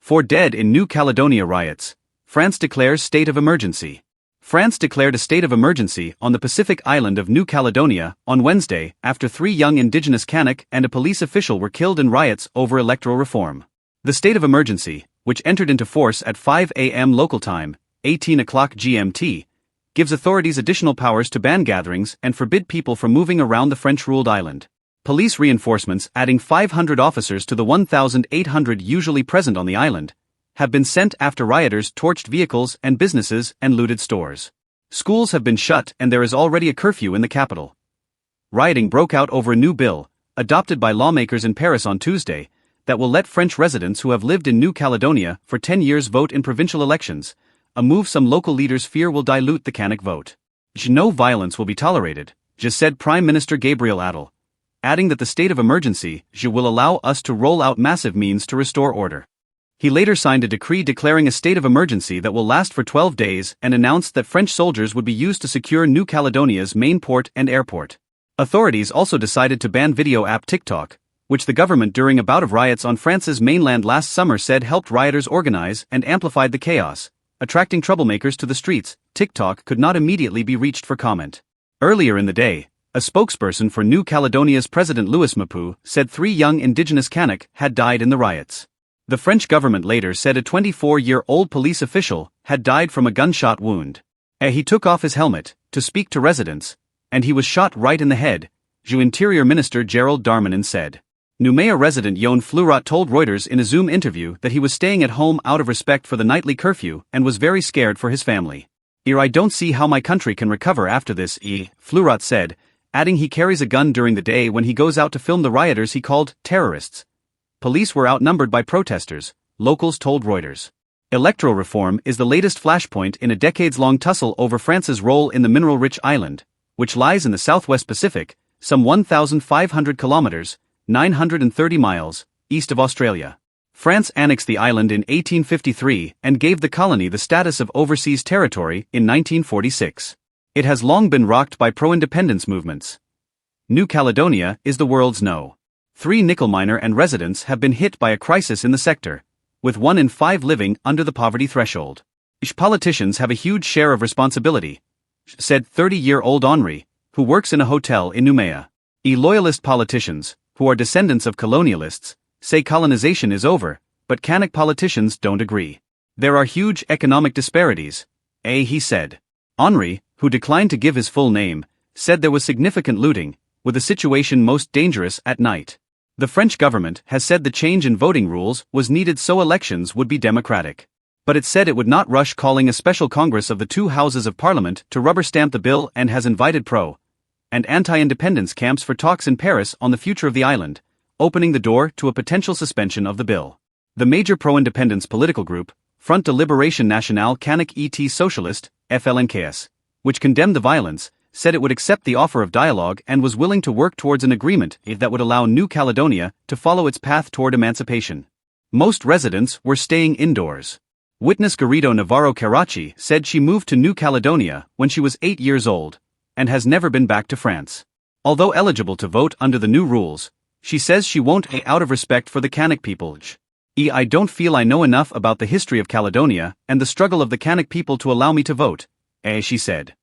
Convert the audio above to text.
4 dead in New Caledonia riots. France declares state of emergency. France declared a state of emergency on the Pacific island of New Caledonia on Wednesday after 3 young indigenous Kanak and a police official were killed in riots over electoral reform. The state of emergency, which entered into force at 5 a.m. local time, 18 o'clock GMT, gives authorities additional powers to ban gatherings and forbid people from moving around the French-ruled island. Police reinforcements, adding 500 officers to the 1,800 usually present on the island, have been sent after rioters torched vehicles and businesses and looted stores. Schools have been shut and there is already a curfew in the capital. Rioting broke out over a new bill, adopted by lawmakers in Paris on Tuesday, that will let French residents who have lived in New Caledonia for 10 years vote in provincial elections, a move some local leaders fear will dilute the Kanak vote. No violence will be tolerated, said Prime Minister Gabriel Attal, adding that the state of emergency will allow us to roll out massive means to restore order. He later signed a decree declaring a state of emergency that will last for 12 days and announced that French soldiers would be used to secure New Caledonia's main port and airport. Authorities also decided to ban video app TikTok, which the government during a bout of riots on France's mainland last summer said helped rioters organize and amplified the chaos, attracting troublemakers to the streets. TikTok could not immediately be reached for comment. Earlier in the day, a spokesperson for New Caledonia's President Louis Mapou said 3 young indigenous Kanak had died in the riots. The French government later said a 24-year-old police official had died from a gunshot wound. He took off his helmet to speak to residents, and he was shot right in the head, Interior Minister Gerald Darmanin said. Nouméa resident Yoann Fleurat told Reuters in a Zoom interview that he was staying at home out of respect for the nightly curfew and was very scared for his family. I don't see how my country can recover after this, Fleurat said, adding he carries a gun during the day when he goes out to film the rioters he called terrorists. Police were outnumbered by protesters, locals told Reuters. Electoral reform is the latest flashpoint in a decades-long tussle over France's role in the mineral-rich island, which lies in the southwest Pacific, some 1,500 kilometers, 930 miles, east of Australia. France annexed the island in 1853 and gave the colony the status of overseas territory in 1946. It has long been rocked by pro-independence movements. New Caledonia is the world's No. 3 nickel miner and residents have been hit by a crisis in the sector, with 1 in 5 living under the poverty threshold. Politicians have a huge share of responsibility, said 30-year-old Henri, who works in a hotel in Nouméa. Loyalist politicians, who are descendants of colonialists, say colonization is over, but Kanak politicians don't agree. There are huge economic disparities, he said. Henri, who declined to give his full name, said there was significant looting, with the situation most dangerous at night. The French government has said the change in voting rules was needed so elections would be democratic. But it said it would not rush calling a special Congress of the 2 houses of parliament to rubber-stamp the bill and has invited pro- and anti-independence camps for talks in Paris on the future of the island, opening the door to a potential suspension of the bill. The major pro-independence political group, Front de Libération Nationale Kanak et Socialiste, FLNKS, which condemned the violence, said it would accept the offer of dialogue and was willing to work towards an agreement that would allow New Caledonia to follow its path toward emancipation. Most residents were staying indoors. Witness Garrido Navarro Karachi said she moved to New Caledonia when she was 8 years old, and has never been back to France. Although eligible to vote under the new rules, she says she won't out of respect for the Kanak people. I don't feel I know enough about the history of Caledonia and the struggle of the Kanak people to allow me to vote, she said.